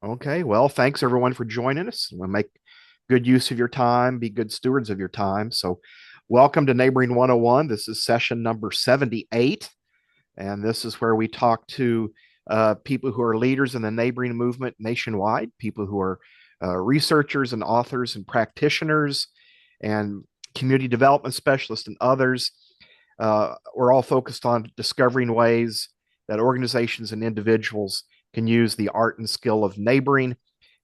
Okay, well, thanks everyone for joining us. We'll make good use of your time, be good stewards of your time. So, welcome to Neighboring 101. This is session number 78, and this is where we talk to people who are leaders in the neighboring movement nationwide, people who are researchers and authors and practitioners and community development specialists and others. We're all focused on discovering ways that organizations and individuals can use the art and skill of neighboring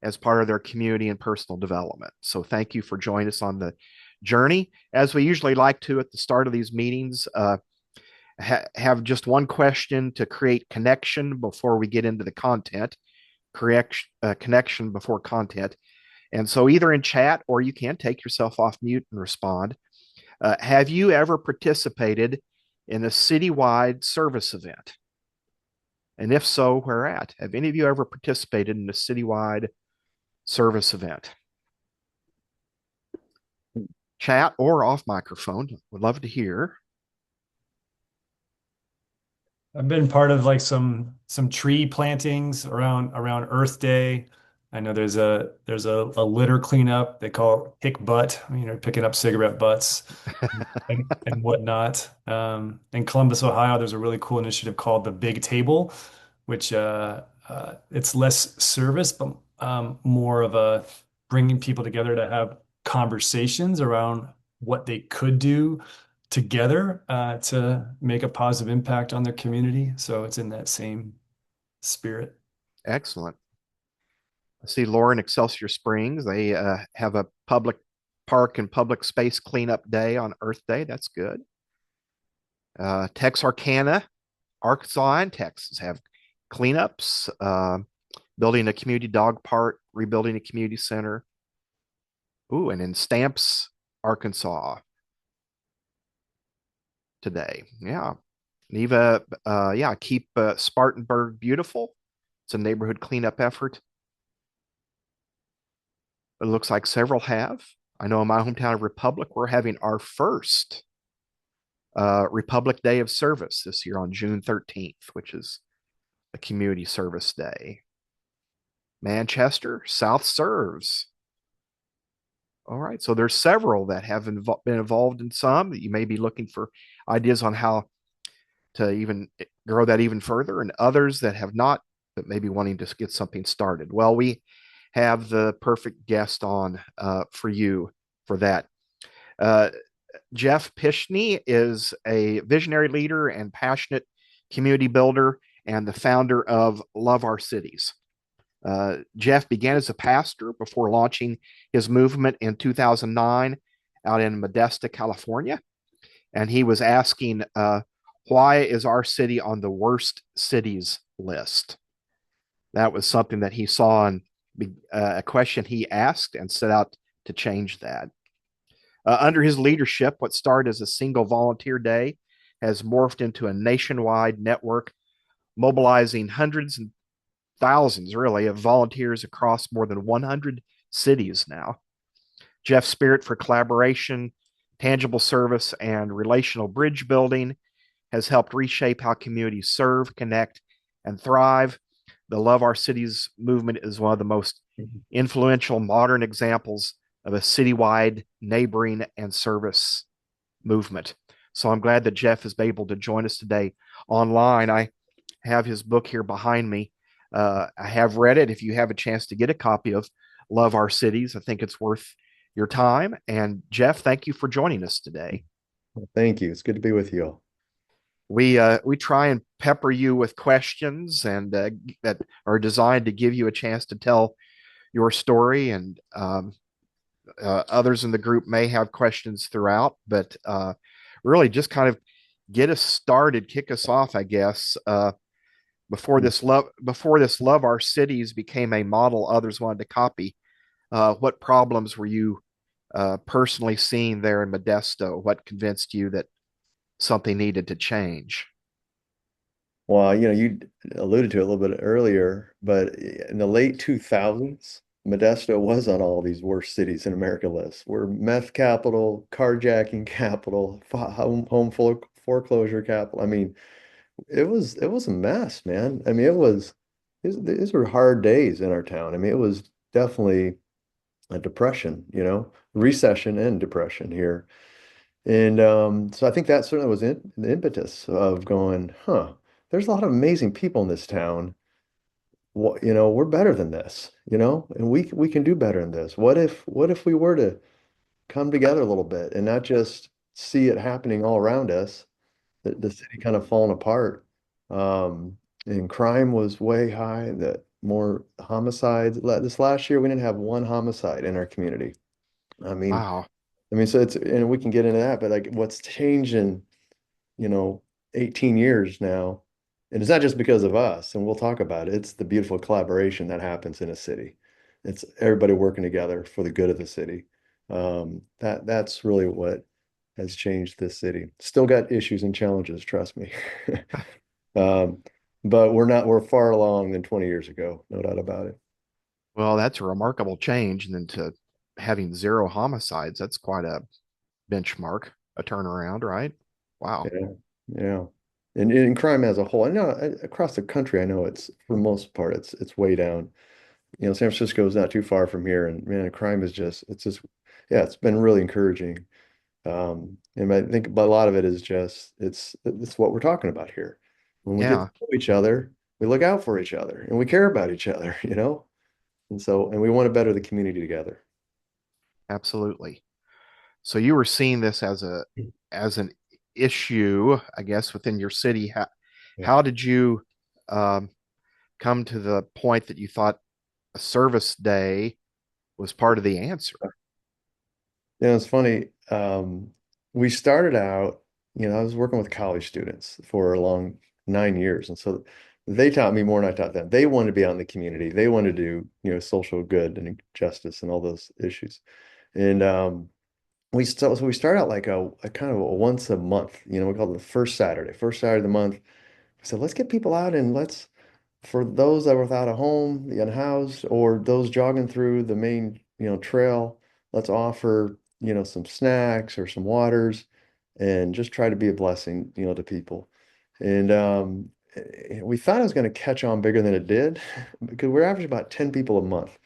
as part of their community and personal development. So, thank you for joining us on the journey. As we usually like to at the start of these meetings, have just one question to create connection before we get into the content. Correct connection before content. And so, either in chat or you can take yourself off mute and respond. Have you ever participated in a citywide service event? And if so, where at? Have any of you ever participated in a citywide service event? Chat or off microphone. Would love to hear. I've been part of like some tree plantings around Earth Day. I know there's a litter cleanup. They call it pick butt, picking up cigarette butts and whatnot. In Columbus, Ohio, there's a really cool initiative called the Big Table, which it's less service, but more of a bringing people together to have conversations around what they could do together to make a positive impact on their community. So it's in that same spirit. Excellent. I see Laura in Excelsior Springs. They have a public park and public space cleanup day on Earth Day. That's good. Texarkana, Arkansas, and Texas have cleanups, building a community dog park, rebuilding a community center. Ooh, and in Stamps, Arkansas today. Yeah. Neva, yeah, keep Spartanburg beautiful. It's a neighborhood cleanup effort. It looks like several have. I know in my hometown of Republic, we're having our first Republic Day of Service this year on June 13th, which is a community service day. Manchester, South Serves. All right, so there's several that have been involved in some that you may be looking for ideas on how to even grow that even further, and others that have not, but maybe wanting to get something started. Well, we have the perfect guest on for you for that. Uh, Jeff Pishney is a visionary leader and passionate community builder and the founder of Love Our Cities. Jeff began as a pastor before launching his movement in 2009 out in Modesto, California. And he was asking, why is our city on the worst cities list? That was something that he saw and a question he asked and set out to change that. Under his leadership, what started as a single volunteer day has morphed into a nationwide network, mobilizing hundreds and thousands, really, of volunteers across more than 100 cities now. Jeff's spirit for collaboration, tangible service, and relational bridge building has helped reshape how communities serve, connect, and thrive. The Love Our Cities movement is one of the most influential modern examples of a citywide neighboring and service movement. So I'm glad that Jeff is able to join us today online. I have his book here behind me. I have read it. If you have a chance to get a copy of Love Our Cities, I think it's worth your time. And Jeff, thank you for joining us today. Thank you. It's good to be with you all. We try and pepper you with questions and that are designed to give you a chance to tell your story, and others in the group may have questions throughout, but really just kind of get us started, kick us off, I guess. Before this love our cities became a model others wanted to copy. What problems were you personally seeing there in Modesto? What convinced you that something needed to change? Well, you alluded to it a little bit earlier, but in the late 2000s, Modesto was on all these worst cities in America lists. We're meth capital, carjacking capital, home foreclosure capital. I mean, it was a mess, man. I mean, it was these were hard days in our town. I mean, it was definitely a depression, recession and depression here. And so I think that certainly was the impetus of going, huh, there's a lot of amazing people in this town. What, we're better than this, and we can do better than this. What if we were to come together a little bit and not just see it happening all around us, the city kind of falling apart. And crime was way high, that more homicides. This last year, we didn't have one homicide in our community. I mean, Wow. so and we can get into that, but like what's changed in, you know, 18 years now, and it's not just because of us, and we'll talk about it. It's the beautiful collaboration that happens in a city. It's everybody working together for the good of the city. That's really what has changed this city. Still got issues and challenges, trust me. Um, but we're far along than 20 years ago, no doubt about it. Well, that's a remarkable change. And then to having zero homicides, that's quite a benchmark, a turnaround, right? Wow. Yeah, yeah. And crime as a whole, I know across the country, I know it's for the most part it's way down. San Francisco is not too far from here, and man, crime is just yeah, it's been really encouraging. And I think a lot of it is just it's what we're talking about here. When we get to Yeah, know each other, we look out for each other and we care about each other, and we want to better the community together. absolutely. So you were seeing this as an issue, I guess, within your city. Yeah. How did you um, come to the point that you thought a service day was part of the answer? It's funny. We started out, I was working with college students for a long 9 years. And so they taught me more than I taught them. They wanted to be out in the community. They wanted to do, social good and justice and all those issues. And so we started out like a kind of a once a month, we call it the first Saturday of the month. So let's get people out and for those that are without a home, the unhoused, or those jogging through the main, trail, let's offer, some snacks or some waters and just try to be a blessing, to people. And we thought it was going to catch on bigger than it did because we're averaging about 10 people a month.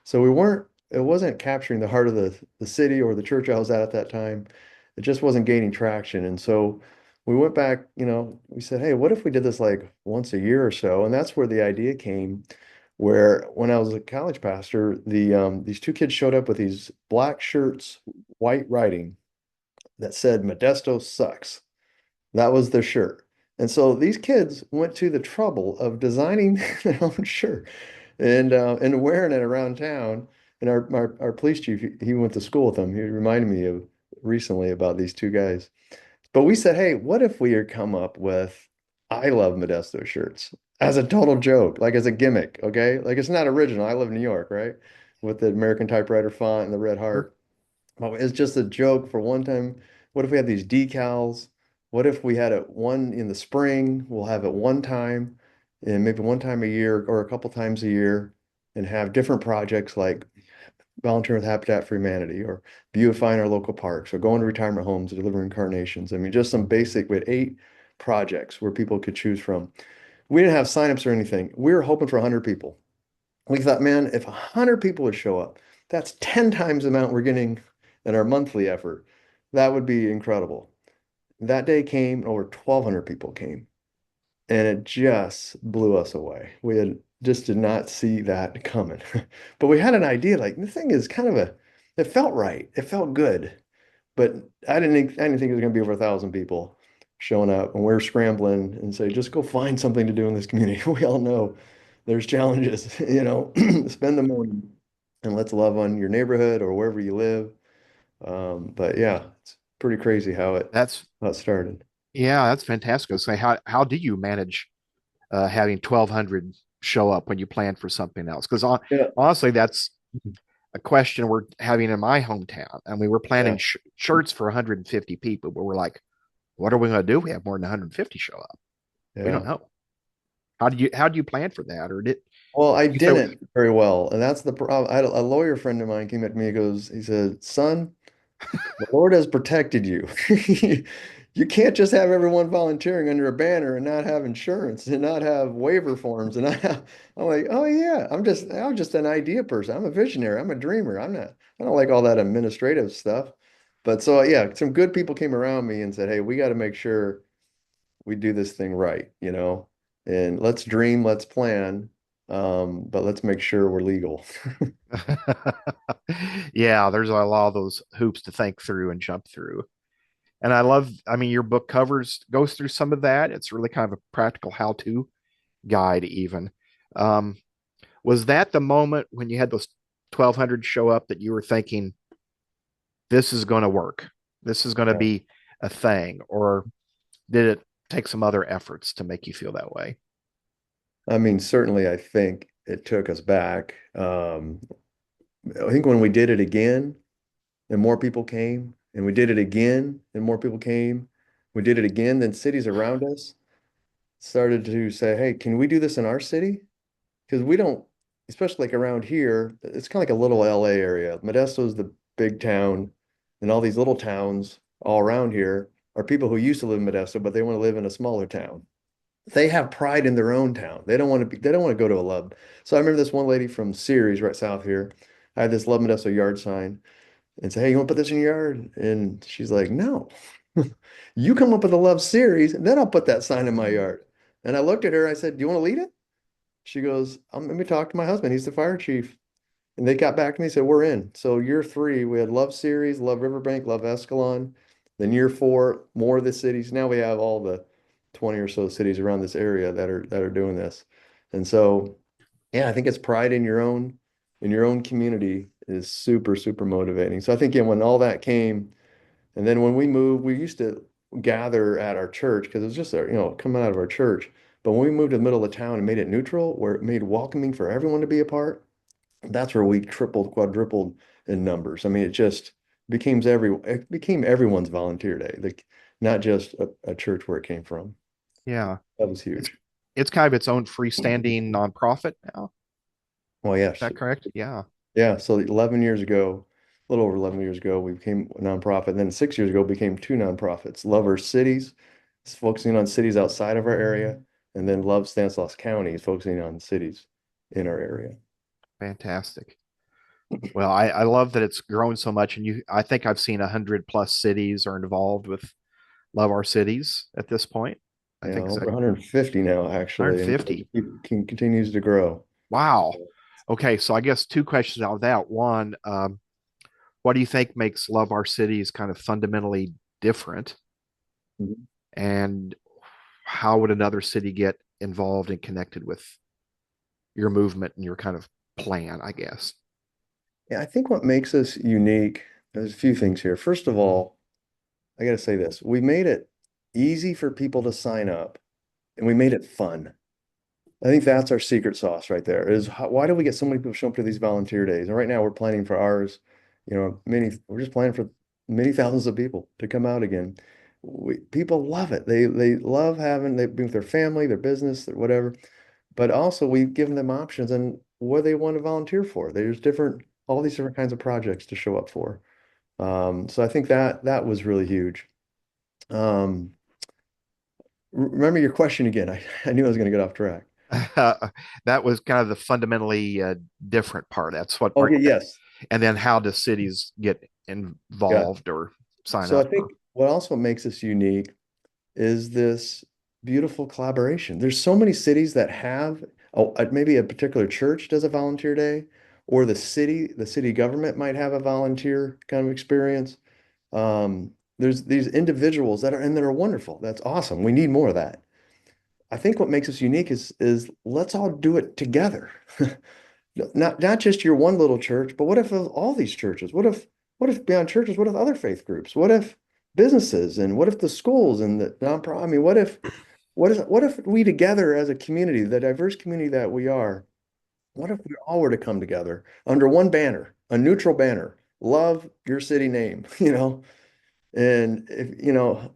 So it wasn't capturing the heart of the city or the church I was at that time. It just wasn't gaining traction. And so we went back, we said, hey, what if we did this like once a year or so? And that's where the idea came, where when I was a college pastor, these two kids showed up with these black shirts, white writing that said Modesto sucks. That was their shirt. And so these kids went to the trouble of designing their own shirt and wearing it around town. And our police chief, he went to school with them. He reminded me of recently about these two guys. But we said, hey, what if we had come up with I love Modesto shirts as a total joke, like as a gimmick, okay? Like it's not original. I live in New York, right? With the American typewriter font and the red Sure. heart. Oh, it's just a joke for one time. What if we had these decals? What if we had it one in the spring? We'll have it one time and maybe one time a year or a couple times a year and have different projects like volunteering with Habitat for Humanity or beautifying our local parks or going to retirement homes, delivering carnations. I mean, just some basic, we had 8 projects where people could choose from. We didn't have signups or anything. We were hoping for 100 people. We thought, man, if 100 people would show up, that's 10 times the amount we're getting in our monthly effort. That would be incredible. That day came, over 1,200 people came, and it just blew us away. We had just did not see that coming. But we had an idea, like the thing is kind of it felt right. It felt good. But I didn't think it was gonna be over 1,000 people showing up, and we're scrambling and say, just go find something to do in this community. We all know there's challenges, spend the money and let's love on your neighborhood or wherever you live. But yeah, it's pretty crazy That's how it started. yeah, that's fantastic. So how do you manage having 1,200 show up when you plan for something else? Because Yeah, honestly, that's a question we're having in my hometown, and we were planning yeah, shirts for 150 people, but we're like, what are we going to do? We have more than 150 show up. We don't yeah. know. How do you plan for that? Or did Well, I you say, didn't very well, and that's the problem. I had a lawyer friend of mine came up to me and he said, son, the Lord has protected you. you can't just have everyone volunteering under a banner and not have insurance and not have waiver forms and not have, I'm like, oh yeah, I'm just an idea person. I'm a visionary. I'm a dreamer. I don't like all that administrative stuff. But so yeah, some good people came around me and said, hey, we got to make sure we do this thing right, and let's dream, let's plan, but let's make sure we're legal. Yeah, there's a lot of those hoops to think through and jump through. And I love, I mean, your book goes through some of that. It's really kind of a practical how-to guide, even. Um, was that the moment when you had those 1,200 show up that you were thinking, this is going to work? This is going to Yeah. be a thing? Or did it take some other efforts to make you feel that way? I mean, certainly, I think it took us back. I think when we did it again, and more people came, and we did it again, and more people came. We did it again, then cities around us started to say, hey, can we do this in our city? Because we don't, especially like around here, it's kind of like a little LA area. Modesto is the big town, and all these little towns all around here are people who used to live in Modesto, but they want to live in a smaller town. They have pride in their own town. They don't want to go to a Love. So I remember this one lady from Ceres right south here. I had this Love Modesto yard sign and say, hey, you want to put this in your yard? And she's like, no. You come up with a Love Series, and then I'll put that sign in my yard. And I looked at her, I said, do you want to lead it? She goes, let me talk to my husband. He's the fire chief. And they got back to me and said, we're in. So year three, we had Love Series, Love Riverbank, Love Escalon. Then year four, more of the cities. Now we have all the 20 or so cities around this area that are doing this. And so, yeah, I think it's pride in your own community is super, super motivating. So I think, yeah, when all that came, and then when we moved, we used to gather at our church because it was just, coming out of our church. But when we moved to the middle of town and made it neutral, where it made welcoming for everyone to be a part, that's where we tripled, quadrupled in numbers. I mean, it became everyone's volunteer day, like not just a church where it came from. Yeah, That was it's huge. it's kind of its own freestanding nonprofit now. Well, Is yes. that correct? Yeah, Yeah. So 11 years ago, a little over 11 years ago, we became a nonprofit. And then 6 years ago, became two nonprofits. Love Our Cities, is focusing on cities outside of our area. And then Love Stanislaus County is focusing on cities in our area. fantastic. Well, I love that it's grown so much, and I think I've seen 100+ cities are involved with Love Our Cities at this point. I Yeah, think is over that 150 now, actually, and 150? continues to grow. Wow. Okay, so I guess two questions out of that. One, what do you think makes Love Our Cities kind of fundamentally different? Mhm. And how would another city get involved and connected with your movement and your kind of plan, I guess? Yeah, I think what makes us unique, there's a few things here. First of all, I got to say this. We made it easy for people to sign up and we made it fun. I think that's our secret sauce right there is why do we get so many people show up to these volunteer days? And right now we're planning for ours, we're just planning for many thousands of people to come out again. People love it. They love they've been with their family, their business, their whatever. But also we've given them options and what they want to volunteer for. There's all these different kinds of projects to show up for. So I think that was really huge. Um, Remember your question again. I knew I was going to get off track. That was kind of the fundamentally different part. That's what Okay, yes. and then how do cities get Yeah. involved or sign So I up think or what also makes us unique is this beautiful collaboration. There's so many cities that have maybe a particular church does a volunteer day, or the city government might have a volunteer kind of experience. There's these individuals that are wonderful. That's awesome. We need more of that. I think what makes us unique is let's all do it together. Not just your one little church, but what if all these churches? What if beyond churches? What if other faith groups? What if businesses? And what if the schools and the nonprofit? I mean, what if we together as a community, the diverse community that we are, what if we all were to come together under one banner, a neutral banner, love your city name, And if,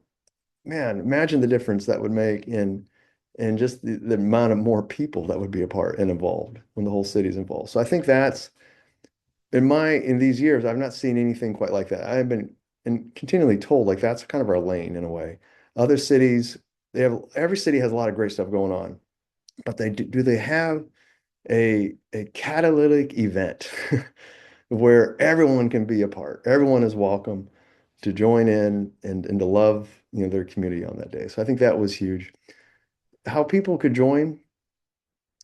man, imagine the difference that would make in just the amount of more people that would be a part and involved when the whole city's involved. So I think that's in these years, I've not seen anything quite like that. I've been and continually told like that's kind of our lane in a way. Other cities, every city has a lot of great stuff going on, but do they have a catalytic event where everyone can be a part. Everyone is welcome to join in and to love, their community on that day. So I think that was huge. How people could join,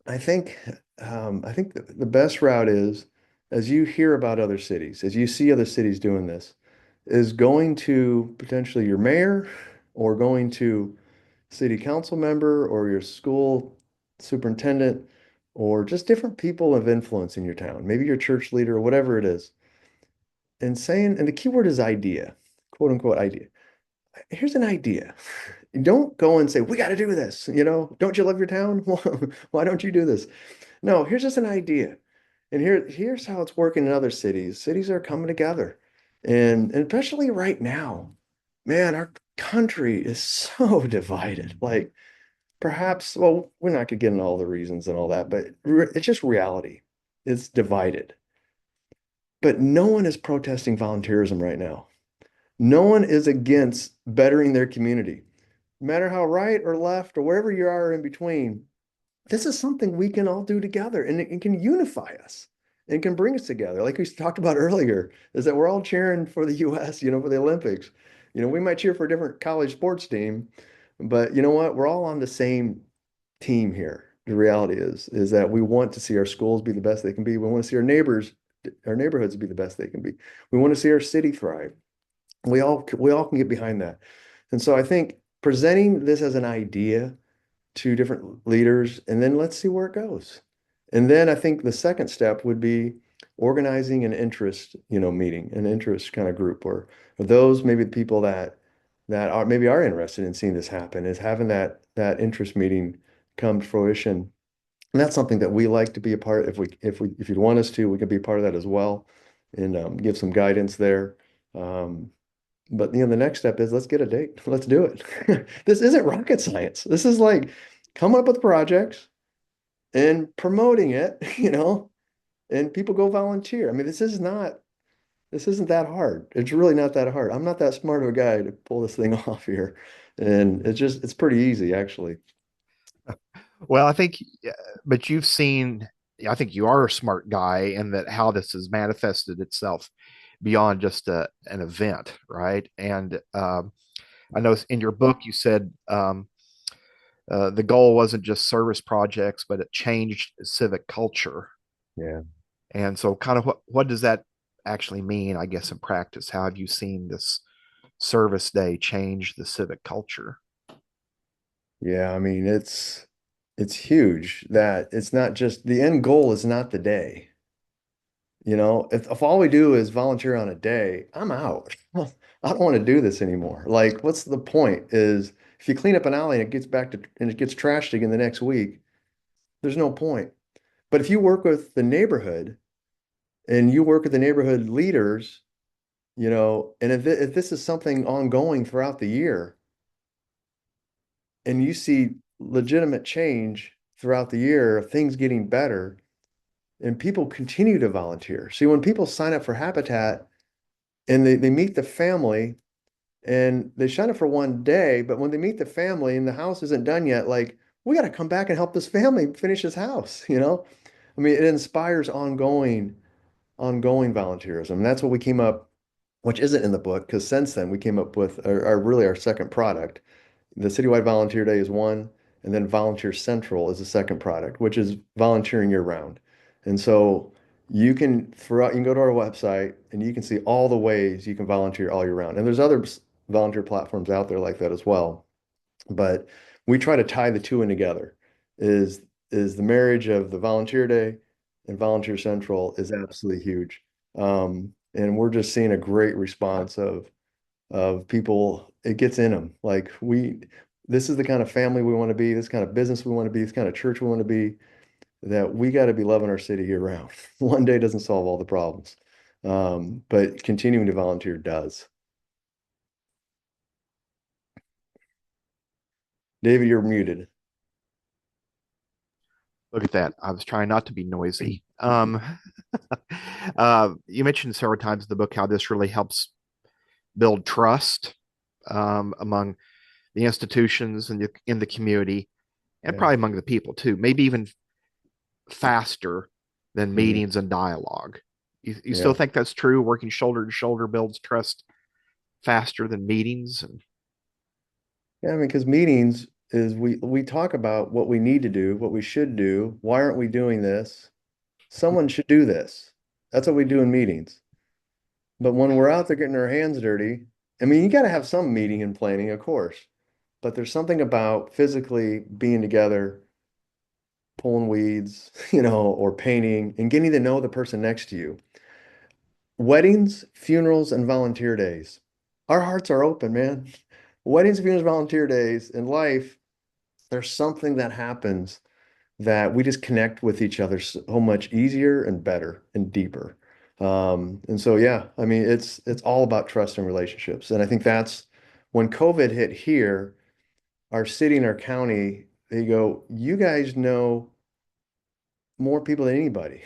I think I think the best route is as you hear about other cities, as you see other cities doing this, is going to potentially your mayor or going to city council member or your school superintendent or just different people of influence in your town, maybe your church leader or whatever it is, and saying, and the key word is idea, quote unquote idea. Here's an idea. Don't go and say, we got to do this. Don't you love your town? Why don't you do this? No, here's just an idea. And here's how it's working in other cities. Cities are coming together. And especially right now, man, our country is so divided. Like perhaps, well, we're not gonna get into all the reasons and all that, but it's just reality. It's divided. But no one is protesting volunteerism right now. No one is against bettering their community. No matter how right or left or wherever you are in between, this is something we can all do together and it can unify us and can bring us together. Like we talked about earlier, is that we're all cheering for the US, for the Olympics. We might cheer for a different college sports team, but you know what? We're all on the same team here. The reality is that we want to see our schools be the best they can be. We want to see our neighborhoods be the best they can be. We want to see our city thrive. We all can get behind that. And so I think presenting this as an idea to different leaders, and then let's see where it goes. And then I think the second step would be organizing an interest, meeting, an interest kind of group, or those maybe the people that are interested in seeing this happen, is having that interest meeting come to fruition. And that's something that we like to be a part. If you'd want us to, we can be a part of that as well, and give some guidance there. But the next step is let's get a date. Let's do it. This isn't rocket science. This is like coming up with projects and promoting it, and people go volunteer. I mean, this isn't that hard. It's really not that hard. I'm not that smart of a guy to pull this thing off here. And it's pretty easy actually. Well, I think, but you've seen, I think you are a smart guy and that how this has manifested itself beyond just an event, right? And I know in your book you said the goal wasn't just service projects, but it changed civic culture. Yeah. And so, kind of what does that actually mean, I guess, in practice? How have you seen this service day change the civic culture? Yeah, I mean, it's huge that it's not just the end goal is not the day. If all we do is volunteer on a day, I'm out. I don't want to do this anymore. Like, what's the point? Is if you clean up an alley and it gets trashed again the next week, there's no point. But if you work with the neighborhood and you work with the neighborhood leaders, and if this is something ongoing throughout the year, and you see legitimate change throughout the year, things getting better, and people continue to volunteer. See, when people sign up for Habitat and they meet the family and they sign up for one day, but when they meet the family and the house isn't done yet, like, we got to come back and help this family finish his house. I mean, it inspires ongoing volunteerism. And that's what we came up, which isn't in the book, because since then we came up with really our second product. The Citywide Volunteer Day is one, and then Volunteer Central is the second product, which is volunteering year round. And so you can go to our website and you can see all the ways you can volunteer all year round. And there's other volunteer platforms out there like that as well. But we try to tie the two in together. Is is the marriage of the Volunteer Day and Volunteer Central is absolutely huge. And we're just seeing a great response of people. It gets in them. Like this is the kind of family we want to be, this kind of business we want to be, this kind of church we want to be, that we got to be loving our city year round. One day doesn't solve all the problems. But continuing to volunteer does. David, you're muted. Look at that. I was trying not to be noisy. You mentioned several times in the book how this really helps build trust among the institutions and in the community, and Yeah. probably among the people too. Maybe even faster than Mhm. meetings and dialogue. You still Yeah. think that's true? Working shoulder to shoulder builds trust faster than meetings? And Yeah, I mean, because meetings is we talk about what we need to do, what we should do. Why aren't we doing this? Someone should do this. That's what we do in meetings. But when we're out there getting our hands dirty, I mean, you got to have some meeting and planning, of course. But there's something about physically being together, pulling weeds, or painting and getting to know the person next to you. Weddings, funerals, and volunteer days. Our hearts are open, man. Weddings, funerals, volunteer days in life, there's something that happens that we just connect with each other so much easier and better and deeper. And so, yeah, I mean, it's all about trust and relationships. And I think that's when COVID hit here, our city and our county, they go, you guys know more people than anybody.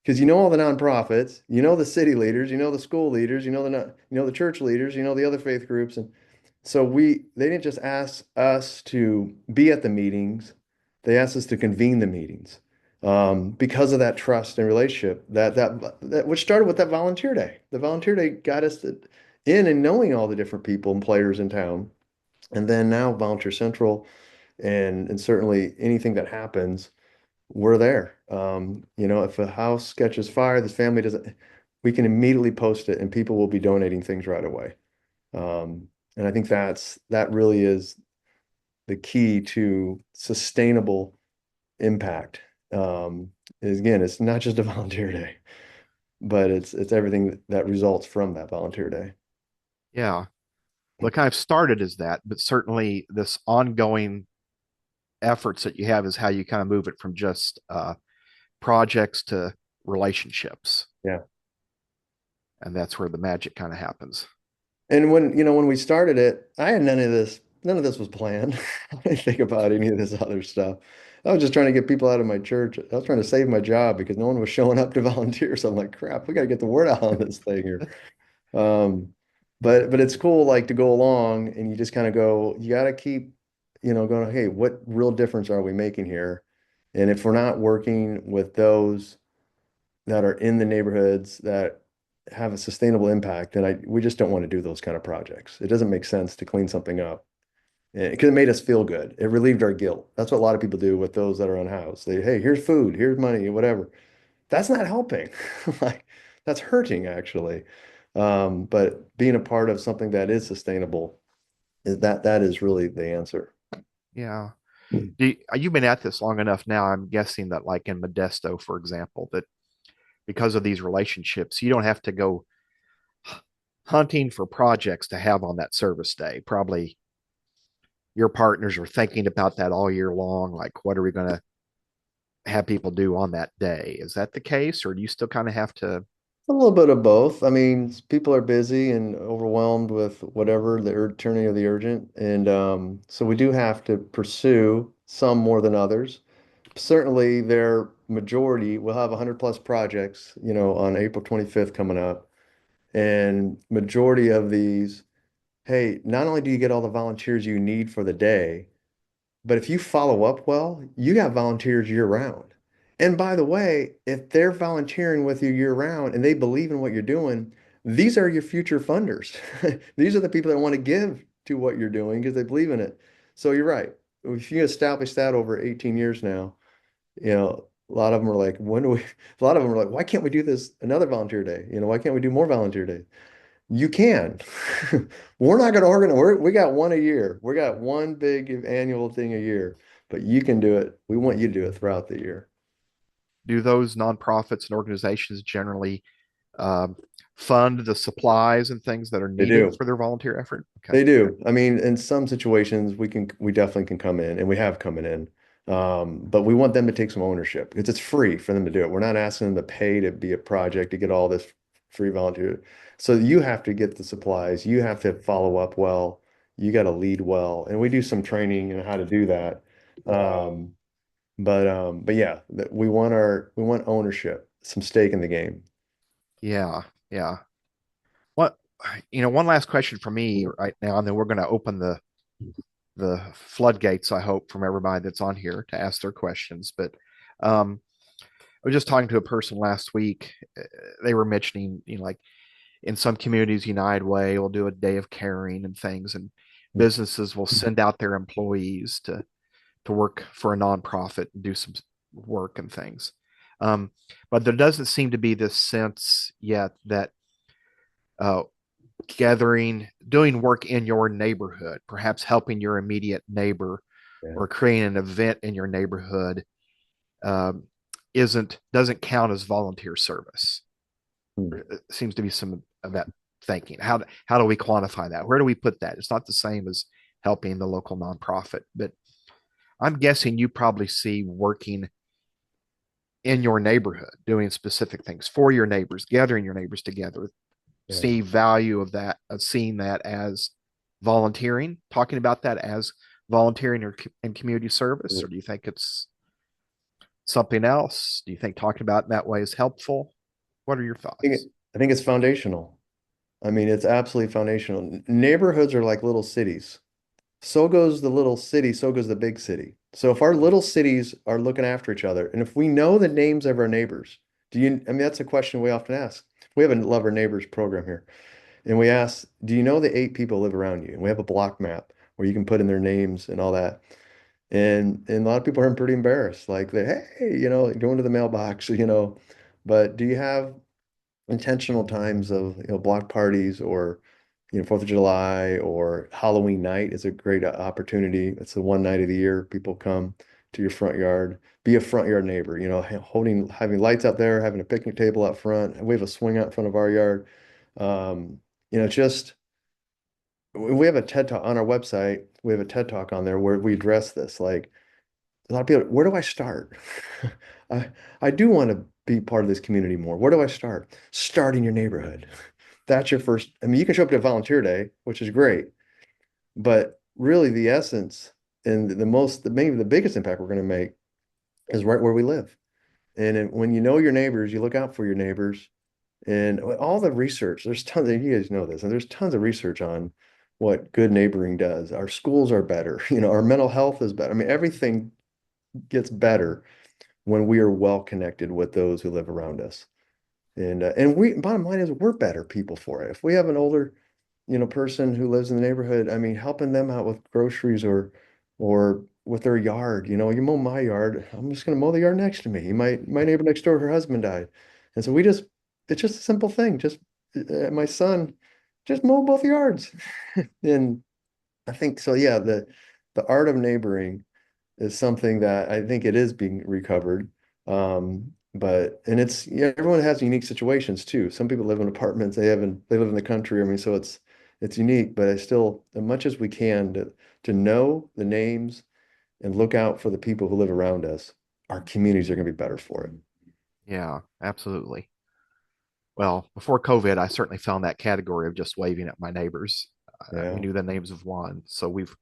Because you know all the nonprofits, you know the city leaders, you know the school leaders, you know the church leaders, you know the other faith groups, and so they didn't just ask us to be at the meetings, they asked us to convene the meetings because of that trust and relationship that which started with that volunteer day. The volunteer day got us in and knowing all the different people and players in town, and then now Volunteer Central and certainly anything that happens we're there. If a house catches fire, this family doesn't, we can immediately post it and people will be donating things right away. And I think that really is the key to sustainable impact. Is again, it's not just a volunteer day, but it's everything that results from that volunteer day. yeah, well, it kind of started as that, but certainly this ongoing efforts that you have is how you kind of move it from just projects to relationships. Yeah. And that's where the magic kind of happens. And when we started it, I had none of this was planned. I didn't think about any of this other stuff. I was just trying to get people out of my church. I was trying to save my job because no one was showing up to volunteer. So I'm like, crap, we got to get the word out on this thing here. Um, but it's cool like to go along and you just kind of go, you got to keep, going, hey, what real difference are we making here? And if we're not working with those that are in the neighborhoods that have a sustainable impact, and we just don't want to do those kind of projects. It doesn't make sense to clean something up. Because it made us feel good. It relieved our guilt. That's what a lot of people do with those that are unhoused. Hey, here's food, here's money, whatever. That's not helping. Like that's hurting actually. But being a part of something that is sustainable that is really the answer. Yeah. You've been at this long enough now. I'm guessing that, like in Modesto, for example, that because of these relationships, you don't have to go hunting for projects to have on that service day. Probably your partners are thinking about that all year long. Like, what are we going to have people do on that day? Is that the case, or do you still kind of have to? A little bit of both. I mean, people are busy and overwhelmed with whatever the turning of the urgent, and so we do have to pursue some more than others. Certainly, their majority will have 100 plus projects, on April 25th coming up, and majority of these, hey, not only do you get all the volunteers you need for the day, but if you follow up well, you got volunteers year round. And by the way, if they're volunteering with you year round and they believe in what you're doing, these are your future funders. These are the people that want to give to what you're doing because they believe in it. So you're right. If you establish that over 18 years now, a lot of them are like, when do we, a lot of them are like, why can't we do this another volunteer day? Why can't we do more volunteer days? You can. We're not going to organize. We got one a year. We got one big annual thing a year, but you can do it. We want you to do it throughout the year. Do those nonprofits and organizations generally um, fund the supplies and things that are They needed do. for their volunteer effort? Okay. They do. I mean, in some situations, we definitely can come in, and we have come in. But we want them to take some ownership because it's free for them to do it. We're not asking them to pay to be a project to get all this free volunteer. So you have to get the supplies. You have to follow up well. You got to lead well, and we do some training on how to do that. Um, but yeah, we want ownership, some stake in the game. Yeah. Yeah. What? one last question for me right now, and then we're going to open the floodgates, I hope, from everybody that's on here to ask their questions. But um, I was just talking to a person last week. They were mentioning, like in some communities, United Way will do a day of caring and things, and businesses will send out their employees to work for a nonprofit and do some work and things. Um, but there doesn't seem to be this sense yet that uh, doing work in your neighborhood, perhaps helping your immediate neighbor Yeah. or creating an event in your neighborhood, um, isn't doesn't count as volunteer service. Hmm. It seems to be some of that thinking. How do we quantify that? Where do we put that? It's not the same as helping the local nonprofit, but I'm guessing you probably see working in your neighborhood, doing specific things for your neighbors, gathering your neighbors together, Yeah. see value of that, of seeing that as volunteering, talking about that as volunteering or in community service, or do you think it's something else? Do you think talking about it in that way is helpful? What are your I think thoughts? I think it's foundational. I mean, it's absolutely foundational. Neighborhoods are like little cities. So goes the little city, so goes the big city. So if our little cities are looking after each other, and if we know the names of our neighbors, I mean, that's a question we often ask. We have a Love Our Neighbors program here. And we ask, do you know the 8 people live around you? And we have a block map where you can put in their names and all that. And a lot of people are pretty embarrassed, like that, hey, going to the mailbox, But do you have intentional times of, block parties or, 4th of July or Halloween night is a great opportunity. It's the one night of the year people come to your front yard. Be a front yard neighbor, having lights out there, having a picnic table out front. We have a swing out in front of our yard. Just we have a TED Talk on our website. We have a TED Talk on there where we address this. Like a lot of people, where do I start? I I do want to be part of this community more. Where do I start? Start in your neighborhood. That's your first. I mean, you can show up to a volunteer day, which is great, but really the essence and maybe the biggest impact we're going to make is right where we live. When you know your neighbors, you look out for your neighbors. And all the research, there's tons of, you guys know this, and there's tons of research on what good neighboring does. Our schools are better, our mental health is better. I mean, everything gets better when we are well connected with those who live around us. And bottom line is we're better people for it. If we have an older, person who lives in the neighborhood, I mean, helping them out with groceries or with their yard, you mow my yard, I'm just going to mow the yard next to me. My neighbor next door, her husband died. And so it's just a simple thing. Just my son, just mow both yards. And I think so, yeah, the art of neighboring is something that I think it is being recovered. And it's, yeah, everyone has unique situations too. Some people live in apartments, they live in the country. I mean, so it's unique, but I still, as much as we can to know the names and look out for the people who live around us, our communities are going to be better for it. Yeah, absolutely. Well, before COVID, I certainly found that category of just waving at my neighbors. We Yeah. knew the names of one, so we've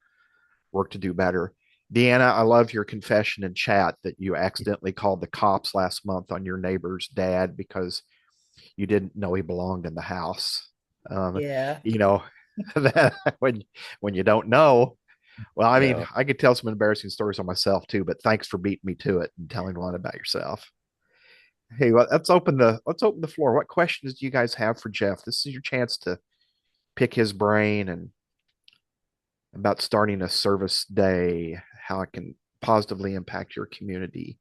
worked to do better. Deanna, I love your confession in chat that you accidentally called the cops last month on your neighbor's dad because you didn't know he belonged in the house. Um, Yeah. you know, that when you don't know, well, I mean, Yeah. I could tell some embarrassing stories on myself too, but thanks for beating me to it and telling one about yourself. Hey, well, let's open the floor. What questions do you guys have for Jeff? This is your chance to pick his brain and about starting a service day, how it can positively impact your community.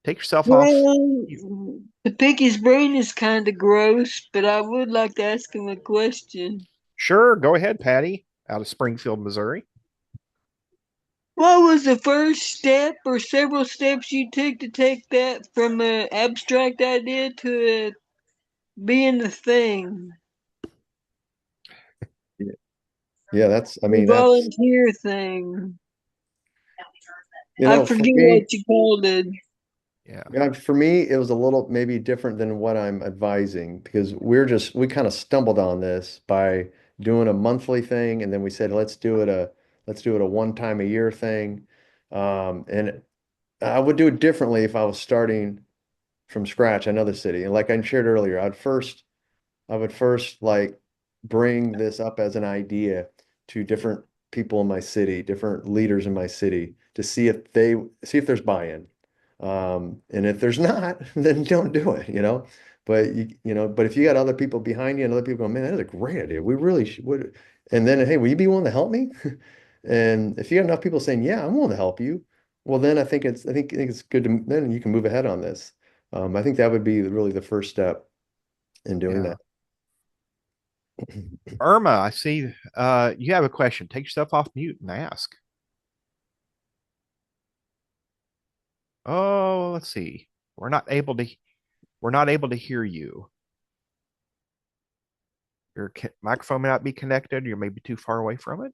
Take yourself off. Well, to pick his brain is kind of gross, but I would like to ask him a question. Sure, go ahead, Patty, out of Springfield, Missouri. What was the first step or several steps you took to take that from an abstract idea to being a thing? Yeah, that's, I The mean, volunteer thing. I for forget me, what you called it. Yeah. yeah, for me, it was a little maybe different than what I'm advising because we kind of stumbled on this by doing a monthly thing, and then we said let's do it a one time a year thing. And I would do it differently if I was starting from scratch another city. And like I shared earlier, I would first like bring this up as an idea to different people in my city, different leaders in my city to see if there's buy-in. And if there's not, then don't do it, you know. But if you got other people behind you and other people going, man, that is a great idea. We really would. And then, hey, will you be willing to help me? And if you got enough people saying, yeah, I'm willing to help you, well, then I think it's good to then you can move ahead on this. I think that would be really the first step in doing Yeah. that. Irma, I see you have a question. Take yourself off mute and ask. Oh, let's see. We're not able to we're not able to hear you. Your microphone may not be connected. You're maybe too far away from it.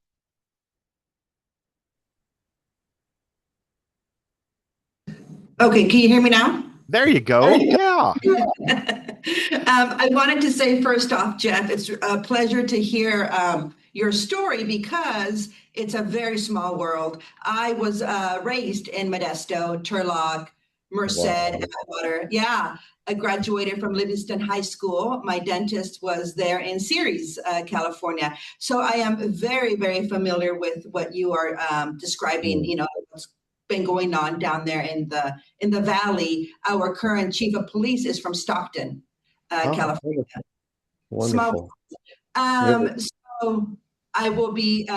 Okay, can you hear me now? There you go. Yeah. I wanted to say first off, Jeff, it's a pleasure to hear your story because it's a very small world. I was raised in Modesto, Turlock, Merced, Wow. Atwater. Yeah, I graduated from Livingston High School. My dentist was there in Ceres, California. So I am very, very familiar with what you are describing. Mm. You know, what's been going on down there in the valley. Our current chief of police is from Stockton, Oh, California. wonderful. Small. Wonderful. Really? So I will be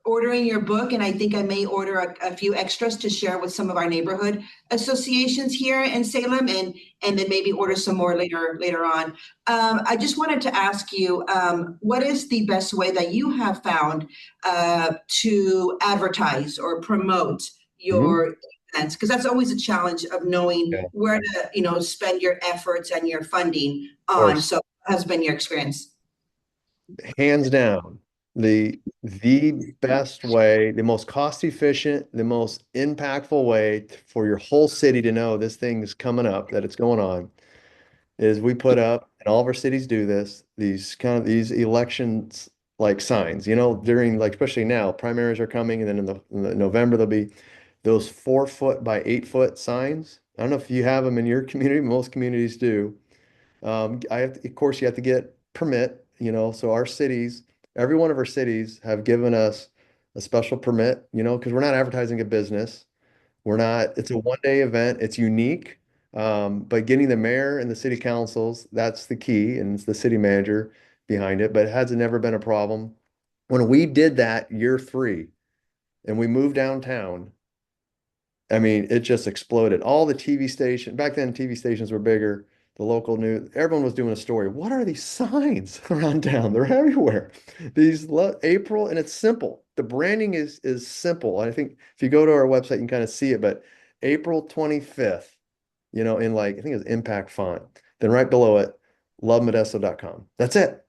ordering your book, and I think I may order a few extras to share with some of our neighborhood associations here in Salem, and then maybe order some more later on. I just wanted to ask you, what is the best way that you have found to advertise or promote Mhm. your events? Because that's always a challenge of knowing Yeah, of where to, spend your efforts and your funding on. course. So, what has been your experience? Hands down, the best way, the most cost efficient, the most impactful way for your whole city to know this thing is coming up, that it's going on, is we put up, and all of our cities do this, these elections like signs, during like especially now, primaries are coming, and then in the November there'll be those 4 foot by 8 foot signs. I don't know if you have them in your community, most communities do. Of course, you have to get permit, so every one of our cities have given us a special permit, because we're not advertising a business. It's a 1 day event. It's unique. But getting the mayor and the city councils, that's the key, and it's the city manager behind it, but it has never been a problem. When we did that year 3 and we moved downtown, I mean, it just exploded. All the TV station back then, TV stations were bigger. The local news, everyone was doing a story. What are these signs around town? They're everywhere. April, and it's simple. The branding is simple. I think if you go to our website, you can kind of see it. But April 25th, in like I think it's impact font. Then right below it, lovemodesto.com. That's it.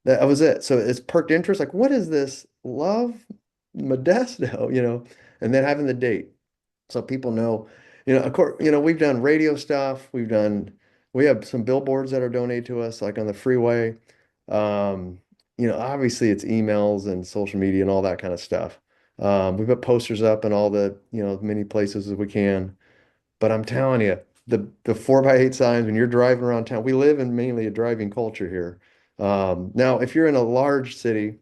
That was it. So it's perked interest. Like, what is this? Love Modesto, and then having the date so people know, of course, we've done radio stuff. We have some billboards that are donated to us, like on the freeway. Obviously it's emails and social media and all that kind of stuff. We put posters up in all the, many places as we can. But I'm telling you, the 4 by 8 signs when you're driving around town, we live in mainly a driving culture here. Now, if you're in a large city,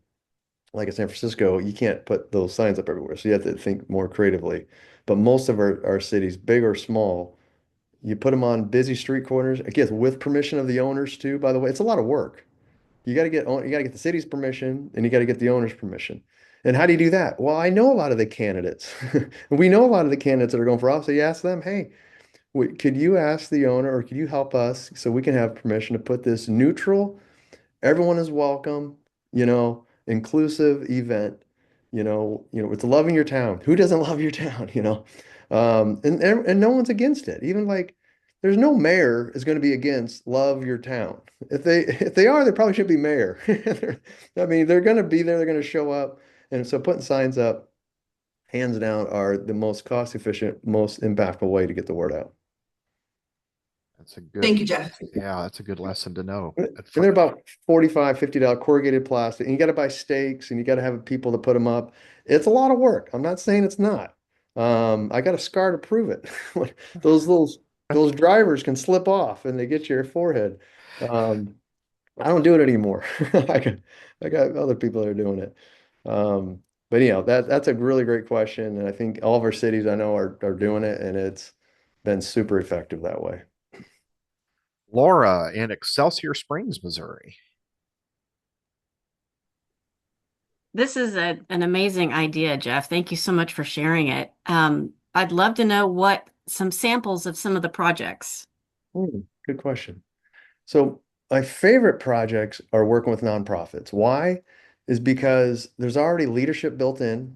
like in San Francisco, you can't put those signs up everywhere. So you have to think more creatively. But most of our cities, big or small, you put them on busy street corners. Again, with permission of the owners too, by the way. It's a lot of work. You got to get the city's permission and you got to get the owner's permission. And how do you do that? Well, I know a lot of the candidates. We know a lot of the candidates that are going for office. So you ask them, hey, could you ask the owner or could you help us so we can have permission to put this neutral, everyone is welcome, inclusive event, it's loving your town. Who doesn't love your town, and no one's against it. Even like there's no mayor is going to be against love your town. If they are, they probably should be mayor. I mean, they're going to be there, they're going to show up. And so putting signs up, hands down, are the most cost efficient, most impactful way to get the word out. That's a good, Thank you, Jeff. yeah, that's a good lesson to know. And they're about $45, $50 corrugated plastic. And you got to buy stakes and you got to have people to put them up. It's a lot of work. I'm not saying it's not. I got a scar to prove it. Those drivers can slip off and they get your forehead. I don't do it anymore. I got, I got other people that are doing it. But that's a really great question. And I think all of our cities I know are doing it, and it's been super effective that way. Laura in Excelsior Springs, Missouri. This is an amazing idea, Jeff. Thank you so much for sharing it. I'd love to know what some samples of some of the projects. Good question. So my favorite projects are working with nonprofits. Why? Is because there's already leadership built in.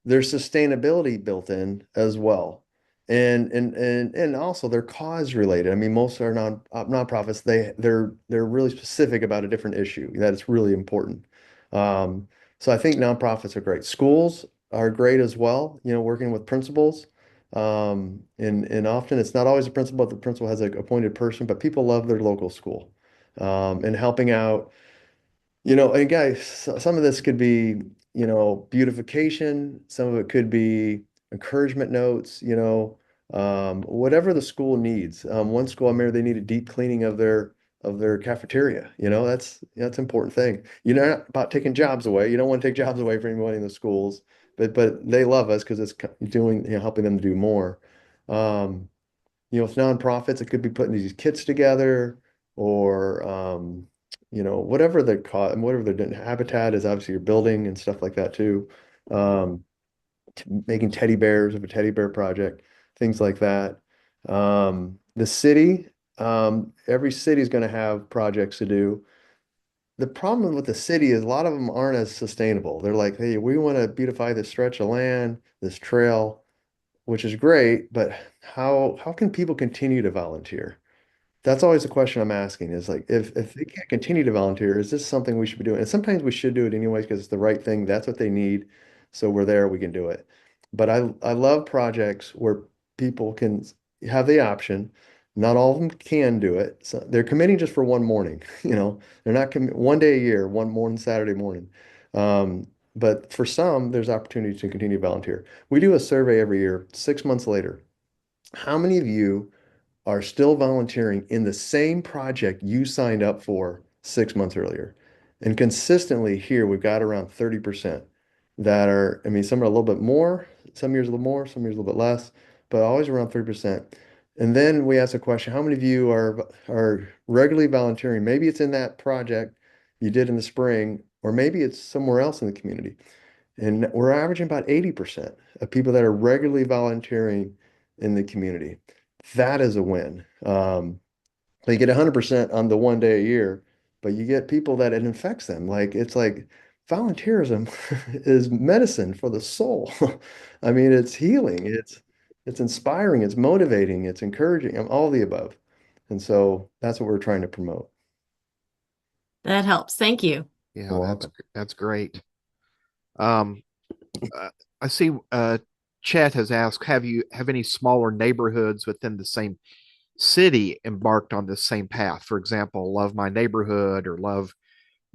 There's sustainability built in as well. And also they're cause related. I mean, most are nonprofits, they're really specific about a different issue that is really important. Um, so I think nonprofits are great. Schools are great as well, working with principals. And often it's not always a principal, but the principal has an appointed person, but people love their local school. And helping out and guys, some of this could be, beautification. Some of it could be encouragement notes, whatever the school needs. One school I remember they need a deep cleaning of their cafeteria. That's an important thing. Not about taking jobs away. You don't want to take jobs away from anybody in the schools, but they love us because it's doing, helping them to do more. Um, with nonprofits, it could be putting these kits together or whatever the cost and whatever the habitat is, obviously your building and stuff like that too. Um, Making teddy bears of a teddy bear project, things like that. The city, every city is going to have projects to do. The problem with the city is a lot of them aren't as sustainable. They're like, hey, we want to beautify this stretch of land, this trail, which is great, but how can people continue to volunteer? That's always the question I'm asking is like, if they can't continue to volunteer, is this something we should be doing? And sometimes we should do it anyways because it's the right thing. That's what they need. So we're there, we can do it. But I love projects where people can have the option. Not all of them can do it. So they're committing just for one morning, they're not one day a year, one morning, Saturday morning. But for some, there's opportunity to continue to volunteer. We do a survey every year, 6 months later. How many of you are still volunteering in the same project you signed up for 6 months earlier? And consistently here, we've got around 30% that are, I mean, some are a little bit more, some years a little more, some years a little bit less, but always around 30%. And then we ask a question, how many of you are regularly volunteering? Maybe it's in that project you did in the spring, or maybe it's somewhere else in the community. And we're averaging about 80% of people that are regularly volunteering in the community. That is a win. So you get 100% on the one day a year, but you get people that it infects them. Like it's like volunteerism is medicine for the soul. I mean, it's healing, it's inspiring, it's motivating, it's encouraging, all the above. And so that's what we're trying to promote. That helps. Thank you. Yeah, You're that's welcome. that's great. Um, I see Chet has asked, have any smaller neighborhoods within the same city embarked on this same path? For example, Love My Neighborhood or Love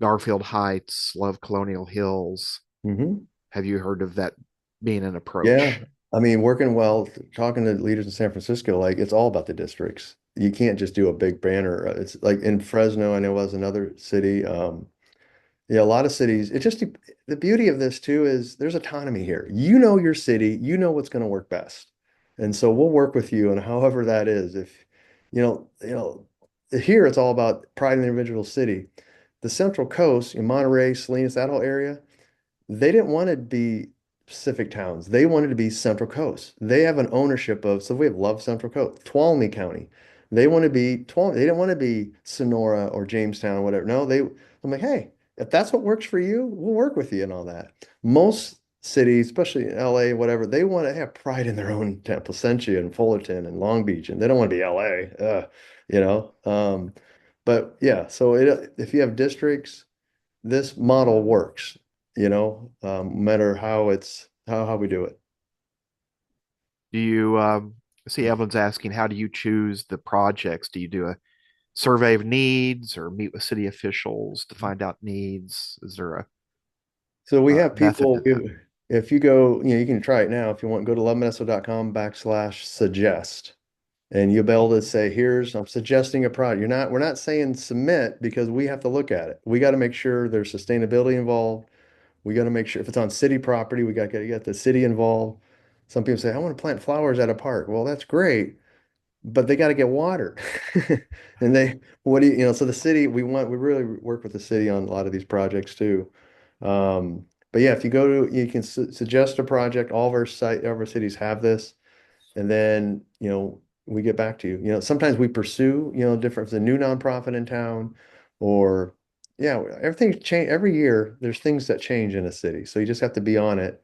Garfield Heights, Love Colonial Hills. Hmm. Have you heard of that being an Yeah. approach? I mean, working well, talking to leaders in San Francisco, like it's all about the districts. You can't just do a big banner. It's like in Fresno, I know was another city. Yeah, a lot of cities. It just the beauty of this too is there's autonomy here. You know your city, you know what's going to work best. And so we'll work with you and however that is. If here it's all about pride in the individual city. The Central Coast, in Monterey, Salinas, that whole area, they didn't want to be Pacific towns. They wanted to be Central Coast. They have an ownership of, so we have Love Central Coast, Tuolumne County. They want to be Tuolumne. They didn't want to be Sonora or Jamestown or whatever. No, I'm like, hey, if that's what works for you, we'll work with you and all that. Most cities, especially in LA, whatever, they want to have pride in their own town, Placentia and Fullerton and Long Beach, and they don't want to be LA, you know. But yeah, so if you have districts, this model works, no matter how we do it. Do you see Evelyn's asking, how do you choose the projects? Do you do a survey of needs or meet with city officials to find out needs? Is there So we a have method to people, that? if you go, you can try it now if you want, go to lovemodesto.com/suggest. And you'll be able to say, I'm suggesting a product. We're not saying submit because we have to look at it. We got to make sure there's sustainability involved. We got to make sure if it's on city property, we got to get the city involved. Some people say, I want to plant flowers at a park. Well, that's great, but they got to get water. And so the city, we really work with the city on a lot of these projects too. But yeah, if you go to, you can suggest a project. All of our cities have this. And then, we get back to you. Sometimes we pursue, different, if it's a new nonprofit in town or yeah, everything's change every year. There's things that change in a city. So you just have to be on it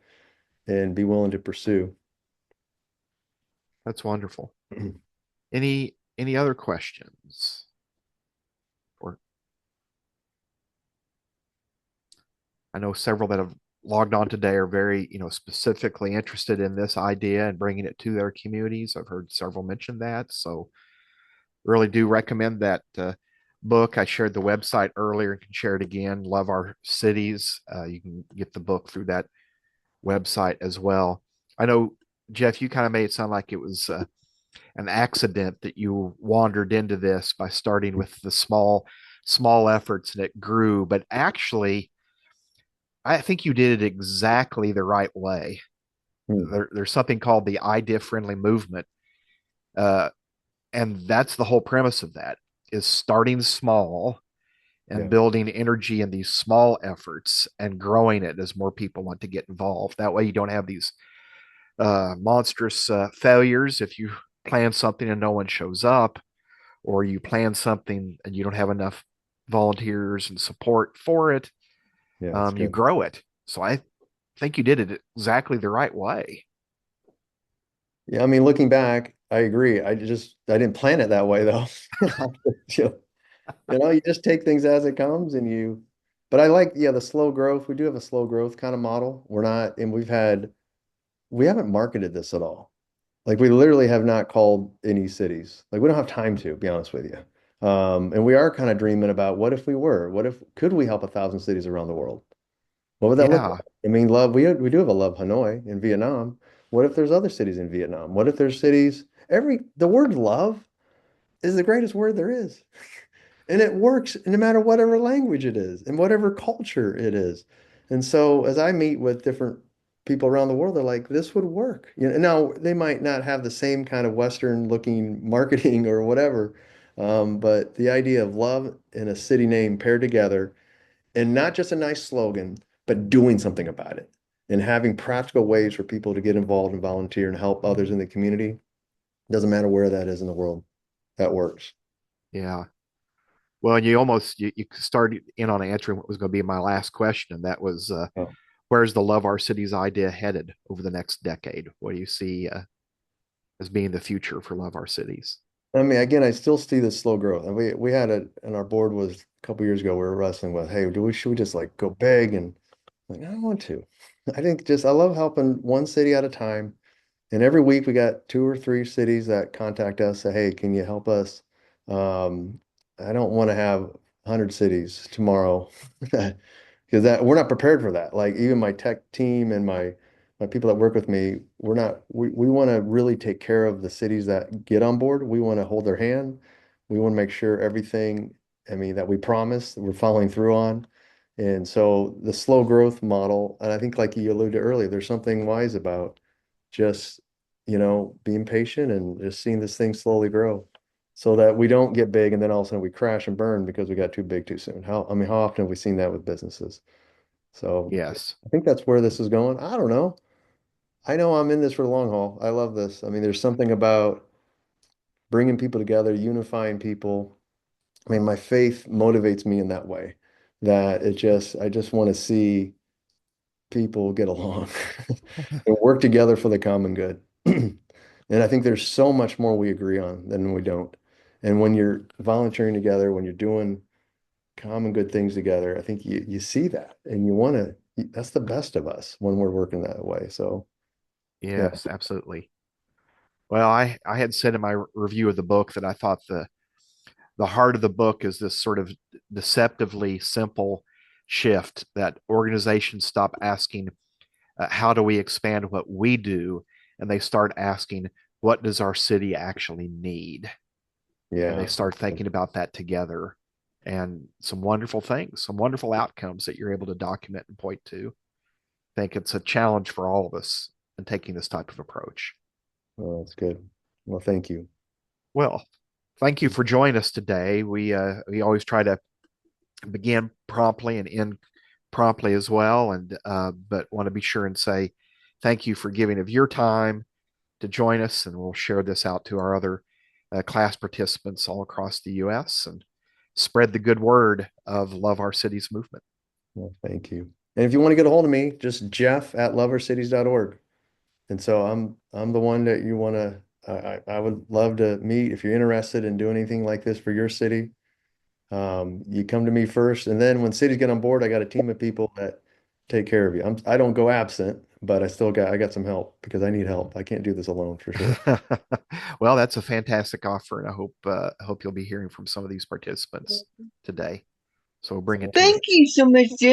and be willing to pursue. That's wonderful. Any other questions? Or I know several that have logged on today are very, specifically interested in this idea and bringing it to their communities. I've heard several mention that. So really do recommend that book. I shared the website earlier and can share it again. Love Our Cities. You can get the book through that website as well. I know, Jeff, you kind of made it sound like it was an accident that you wandered into this by starting with the small efforts and it grew, but actually I think you did it exactly the right way. Hmm. There's something called the idea friendly movement, uh, and that's the whole premise of that is starting small and Yeah. building energy in these small efforts and growing it as more people want to get involved. That way you don't have these monstrous failures if you plan something and no one shows up, or you plan something and you don't have enough volunteers and support for it. Yeah, that's You good. grow it. So I think you did it exactly the right way. Yeah, I mean, looking back, I agree. I didn't plan it that way though. You you just take things as it comes but I like, yeah, the slow growth. We do have a slow growth kind of model. We're not, and we haven't marketed this at all. Like we literally have not called any cities. Like we don't have time to be honest with you. And we are kind of dreaming about could we help 1,000 cities around the world? What would that look like? Yeah. I mean, we do have a Love Hanoi in Vietnam. What if there's other cities in Vietnam? What if there's the word love is the greatest word there is. And it works no matter whatever language it is and whatever culture it is. And so as I meet with different people around the world, they're like, this would work. Now they might not have the same kind of Western looking marketing or whatever. But the idea of love and a city name paired together and not just a nice slogan, but doing something about it and having practical ways for people to get involved and volunteer and help others in the community. Doesn't matter where that is in the world. That works. Yeah. Well, you started in on answering what was going to be my last question, and that was Oh. where's the Love Our Cities idea headed over the next decade? What do you see as being the future for Love Our Cities? I mean, again, I still see this slow growth. And we had and our board was a couple years ago, we were wrestling with, hey, should we just like go big? And like, I don't want to. I love helping one city at a time. And every week we got 2 or 3 cities that contact us, say, hey, can you help us? Um, I don't want to have 100 cities tomorrow because that we're not prepared for that. Like even my tech team and my people that work with me, we want to really take care of the cities that get on board. We want to hold their hand. We want to make sure everything, I mean, that we promise that we're following through on. And so the slow growth model, and I think like you alluded to earlier, there's something wise about just, being patient and just seeing this thing slowly grow so that we don't get big and then all of a sudden we crash and burn because we got too big too soon. How often have we seen that with businesses? So Yes. I think that's where this is going. I don't know. I know I'm in this for the long haul. I love this. I mean, there's something about bringing people together, unifying people. I mean, my faith motivates me in that way that I just want to see people get along and work together for the common good. And I think there's so much more we agree on than we don't. And when you're volunteering together, when you're doing common good things together, I think you see that and that's the best of us when we're working that way. So yeah. Yes, absolutely. Well, I had said in my review of the book that I thought the heart of the book is this sort of deceptively simple shift that organizations stop asking, how do we expand what we do? And they start asking, what does our city actually need? And they Yeah. start thinking about that together, and some wonderful things, some wonderful outcomes that you're able to document and point to. I think it's a challenge for all of us in taking this type of approach. Oh, that's good. Well, thank you. Well, thank you for joining us today. We always try to begin promptly and end promptly as well, and but want to be sure and say thank you for giving of your time to join us, and we'll share this out to our other class participants all across the U.S. and spread the good word of Love Our Cities movement. Well, thank you. And if you want to get a hold of me, just jeff@loveourcities.org. And so I'm the one that you want to, I would love to meet if you're interested in doing anything like this for your city. You come to me first, and then when cities get on board, I got a team of people that take care of you. I don't go absent, but I got some help because I need help. I can't do this alone for sure. Well, that's a fantastic offer, and I hope you'll be hearing from some of these participants today. So we'll bring it to you. Thank you so much, Jeff.